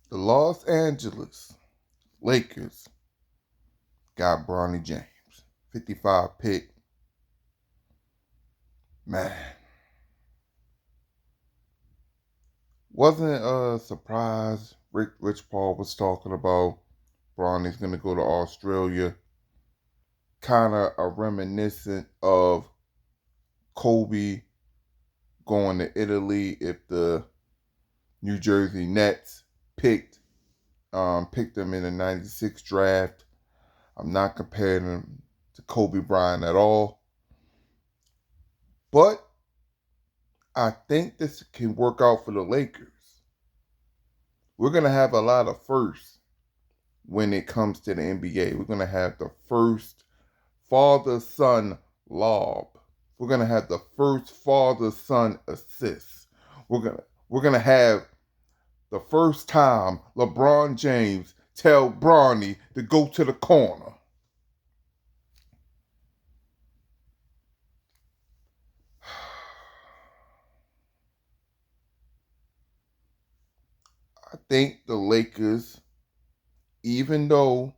The Los Angeles Lakers got Bronny James. 55 pick. Man. Wasn't a surprise. Rich Paul was talking about Bronny's going to go to Australia. Kind of a reminiscent of Kobe going to Italy if the New Jersey Nets picked them in the '96 draft. I'm not comparing him to Kobe Bryant at all, but I think this can work out for the Lakers. We're gonna have a lot of firsts when it comes to the NBA. We're gonna have the first father-son lob. We're gonna have the first father-son assist. We're gonna have the first time LeBron James tell Bronny to go to the corner. I think the Lakers, even though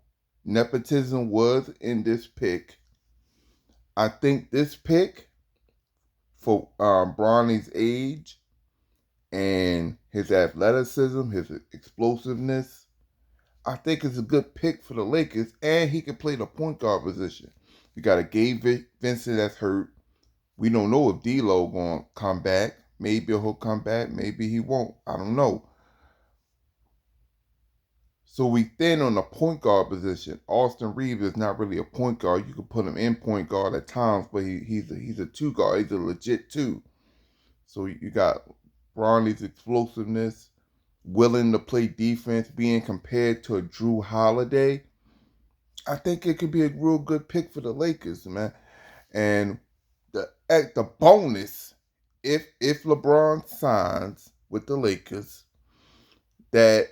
nepotism was in this pick, I think this pick for Bronny's age and his athleticism, his explosiveness, I think it's a good pick for the Lakers, and he can play the point guard position. You got a Gabe Vincent that's hurt. We don't know if D'Lo gonna come back. Maybe he'll come back. Maybe he won't. I don't know. So we thin on the point guard position. Austin Reeves is not really a point guard. You could put him in point guard at times, but he's a two guard. He's a legit two. So you got Bronny's explosiveness, willing to play defense, being compared to a Drew Holiday. I think it could be a real good pick for the Lakers, man. And the bonus, if LeBron signs with the Lakers, that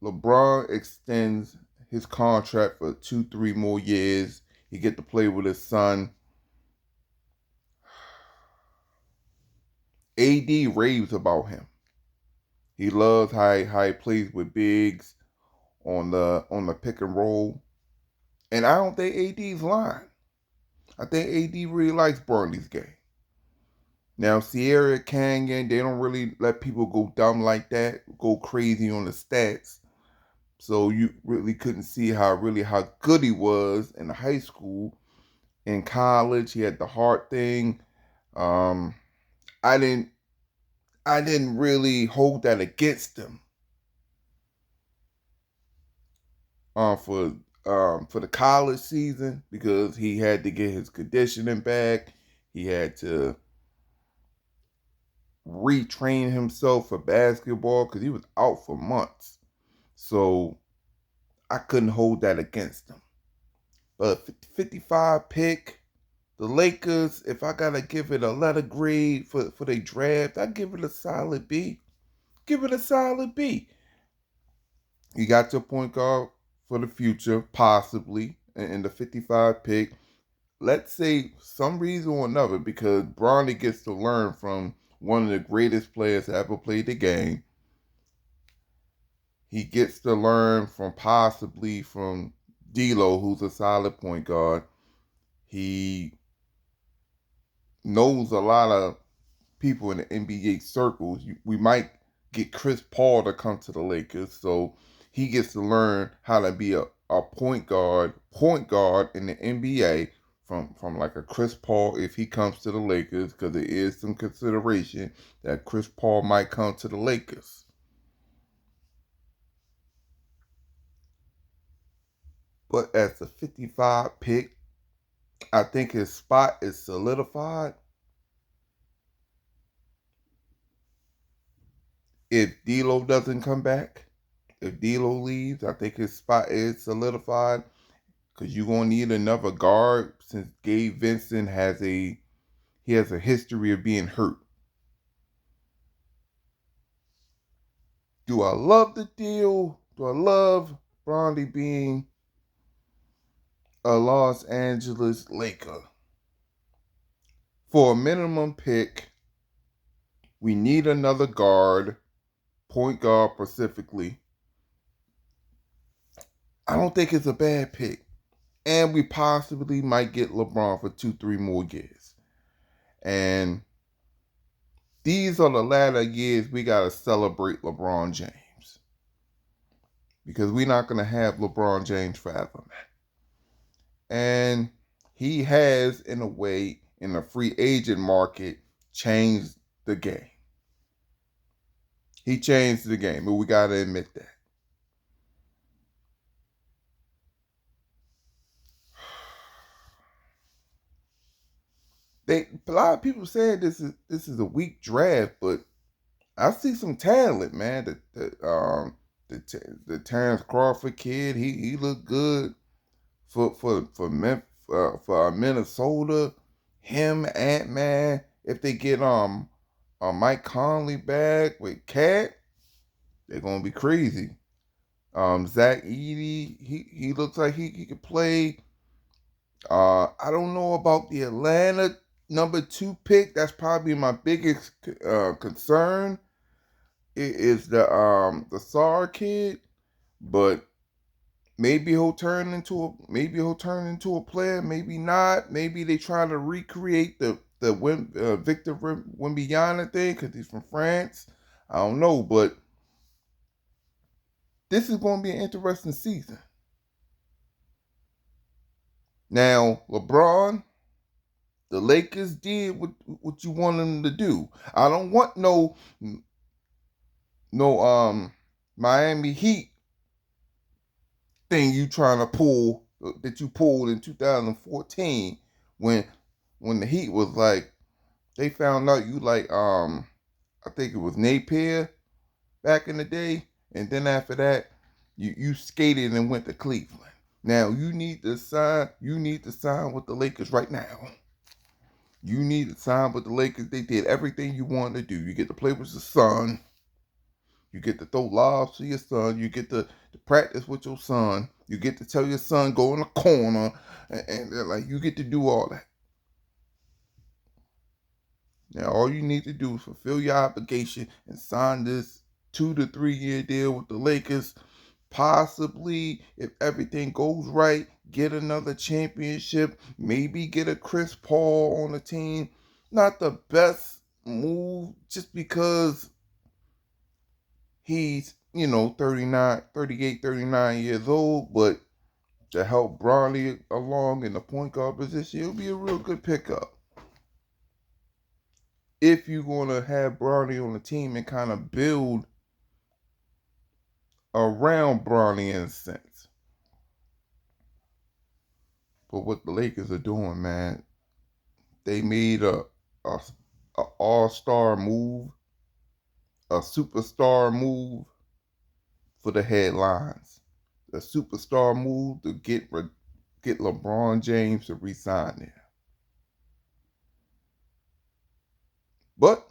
LeBron extends his contract for 2, 3 more years. He get to play with his son. AD raves about him. He loves how he plays with bigs on the pick and roll. And I don't think AD's lying. I think AD really likes Bronny's game. Now, Sierra Canyon, they don't really let people go dumb like that, go crazy on the stats. So you really couldn't see how good he was in high school. In college, he had the heart thing. Um, I didn't really hold that against him. For for the college season because he had to get his conditioning back. He had to retrain himself for basketball because he was out for months. So I couldn't hold that against him. But 55 pick, the Lakers, if I gotta give it a letter grade for their draft, I give it a solid B. Give it a solid B. You got your point guard for the future, possibly, in the 55 pick. Let's say some reason or another, because Bronny gets to learn from one of the greatest players to ever play the game. He gets to learn from possibly from D'Lo, who's a solid point guard. He knows a lot of people in the NBA circles. We might get Chris Paul to come to the Lakers, so he gets to learn how to be a point guard in the NBA from like a Chris Paul if he comes to the Lakers, because there is some consideration that Chris Paul might come to the Lakers. But as the 55 pick, I think his spot is solidified. If D'Lo doesn't come back, if D'Lo leaves, I think his spot is solidified because you're gonna need another guard since Gabe Vincent has a history of being hurt. Do I love the deal? Do I love Bronny being a Los Angeles Laker? For a minimum pick, we need another guard. point guard specifically, I don't think it's a bad pick. And we possibly might get LeBron for 2, 3 more years. And these are the latter years we got to celebrate LeBron James. Because we're not going to have LeBron James forever, man. And he has, in a way, in the free agent market, changed the game. He changed the game, but we got to admit that. A lot of people saying this is a weak draft, but I see some talent, man. The Terrence Crawford kid, he looked good for Minnesota. Him, Ant-Man. If they get Mike Conley back with Cat, they're gonna be crazy. Zach Edey, he looks like he could play. I don't know about the Atlanta #2 pick. That's probably my biggest concern. It is the Sar kid, but maybe he'll turn into a player. Maybe not. Maybe they try to recreate the Victor Wembanyama thing because he's from France. I don't know, but this is going to be an interesting season. Now, LeBron, the Lakers did what you want them to do. I don't want no Miami Heat thing you trying to pull that you pulled in 2014 when the Heat was like they found out you like I think it was Napier back in the day, and then after that you skated and went to Cleveland. Now you need to sign with the Lakers right now. You need to sign with the Lakers. They did everything you wanted to do. You get to play with your son. You get to throw lobs to your son. You get to practice with your son. You get to tell your son go in the corner, and like you get to do all that. Now all you need to do is fulfill your obligation and sign this 2 to 3 year deal with the Lakers. Possibly, if everything goes right, get another championship. Maybe get a Chris Paul on the team. Not the best move, just because he's 38, 39 years old, but to help Bronny along in the point guard position, it'll be a real good pickup. If you're going to have Bronny on the team and kind of build around Bronny in a sense. But what the Lakers are doing, man, they made a all-star move, a superstar move for the headlines. A superstar move to get LeBron James to resign there. But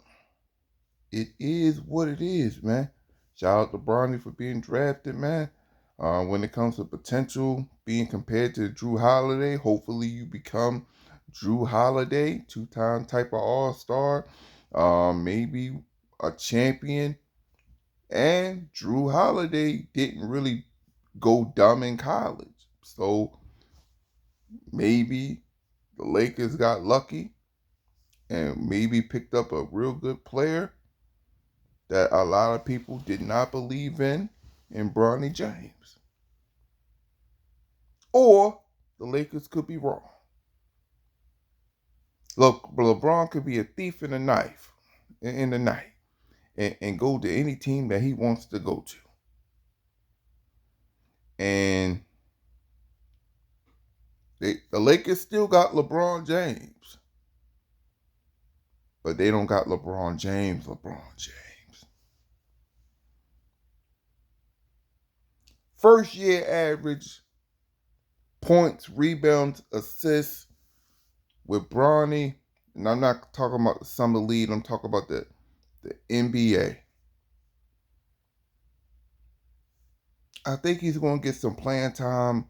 it is what it is, man. Shout out to Bronny for being drafted, man. When it comes to potential being compared to Drew Holiday, hopefully you become Drew Holiday, 2-time type of all-star, maybe a champion. And Drew Holiday didn't really go dumb in college. So maybe the Lakers got lucky and maybe picked up a real good player that a lot of people did not believe in Bronny James. Or the Lakers could be wrong. Look, LeBron could be a thief in the night and go to any team that he wants to go to. And the Lakers still got LeBron James. But they don't got LeBron James. First year average points, rebounds, assists with Bronny. And I'm not talking about the summer league. I'm talking about the NBA. I think he's going to get some playing time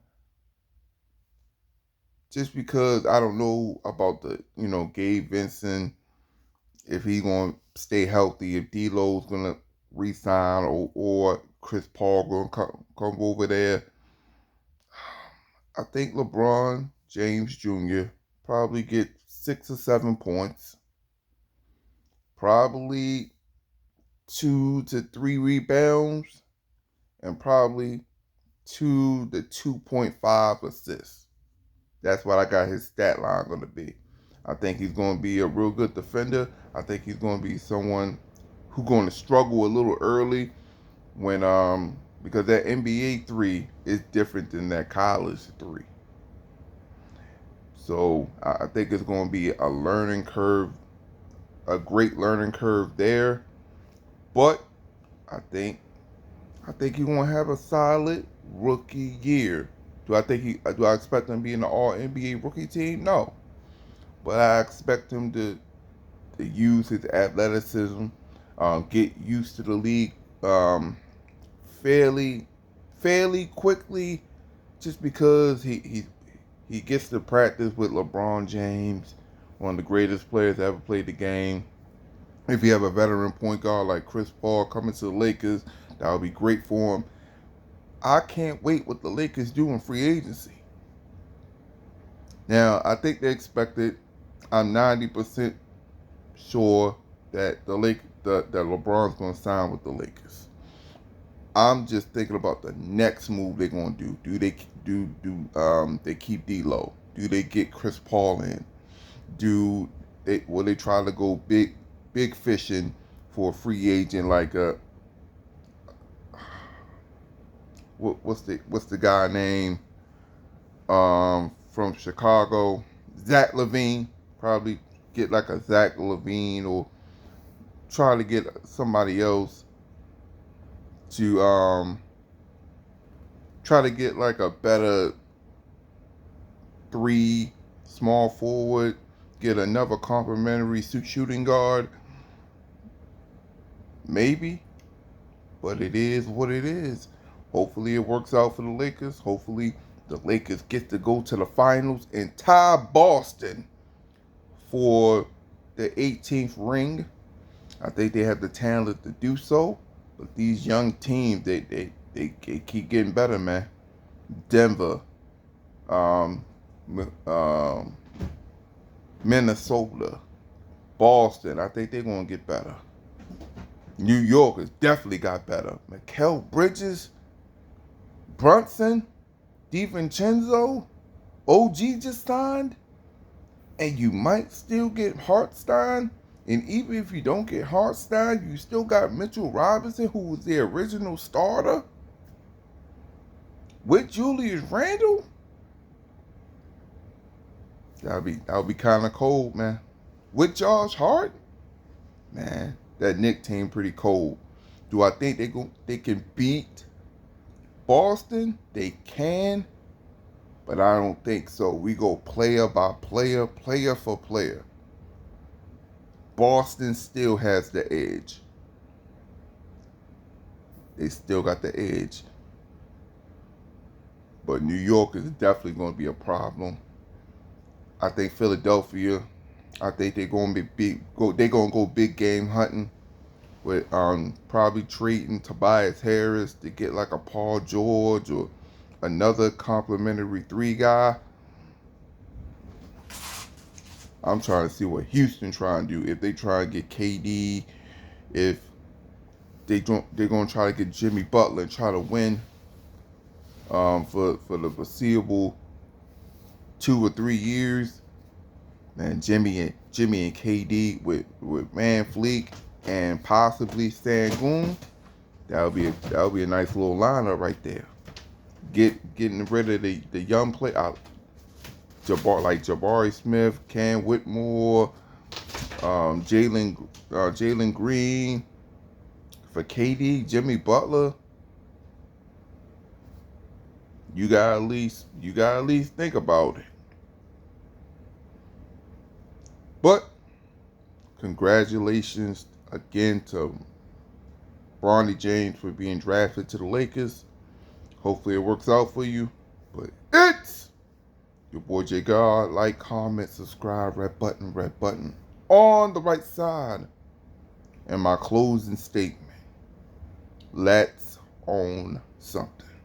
just because I don't know about Gabe Vincent, if he's going to stay healthy, if D'Lo's going to re-sign, or Chris Paul gonna come over there. I think LeBron James Jr. probably get 6 or 7 points, probably 2 to 3 rebounds, and probably 2 to 2.5 assists. That's what I got his stat line going to be. I think he's going to be a real good defender. I think he's going to be someone who's going to struggle a little early when because that NBA three is different than that college three. So I think it's going to be a learning curve, a great learning curve there. But I think he's going to have a solid rookie year. Do I expect him to be in the All NBA rookie team? No, but I expect him to use his athleticism, get used to the league fairly quickly, just because he gets to practice with LeBron James, one of the greatest players to ever play the game. If you have a veteran point guard like Chris Paul coming to the Lakers, that would be great for him. I can't wait what the Lakers do in free agency. Now, I think they expected. I'm 90% sure that that LeBron's going to sign with the Lakers. I'm just thinking about the next move they're going to do. They keep D'Lo? Do they get Chris Paul in? Will they try to go big fishing for a free agent like what's the guy name from Chicago? Zach LaVine. Probably get like a Zach LaVine, or try to get somebody else to try to get like a better 3 small forward, get another complimentary shooting guard. Maybe, but it is what it is. Hopefully it works out for the Lakers. Hopefully the Lakers get to go to the finals and tie Boston for the 18th ring. I think they have the talent to do so. But these young teams, they keep getting better, man. Denver, um, Minnesota, Boston, I think they're going to get better. New York has definitely got better. Mikal Bridges, Brunson, DiVincenzo, OG just signed, and you might still get Hartenstein. And even if you don't get Hartenstein, you still got Mitchell Robinson, who was the original starter, with Julius Randle. That would be kind of cold, man. With Josh Hart, man, that Knicks team pretty cold. Do I think they can beat Boston? They can, but I don't think so. We go player by player, player for player. Boston still has the edge. They still got the edge. But New York is definitely going to be a problem. I think Philadelphia, I think they're going to they're going to go big game hunting with probably trading Tobias Harris to get like a Paul George or another complimentary 3 guy. I'm trying to see what Houston trying to do. If they try to get KD, if they're going to try to get Jimmy Butler and try to win for the foreseeable 2 or 3 years. Man, Jimmy and KD with Van Fleet and possibly Sengun, that would be a nice little lineup right there. Getting rid of the young play Jabari Smith, Cam Whitmore, Jalen Green for KD, Jimmy Butler. You gotta at least think about it. But congratulations again to Bronny James for being drafted to the Lakers. Hopefully it works out for you. But it's your boy J God. Like, comment, subscribe, red button on the right side. And my closing statement. Let's own something.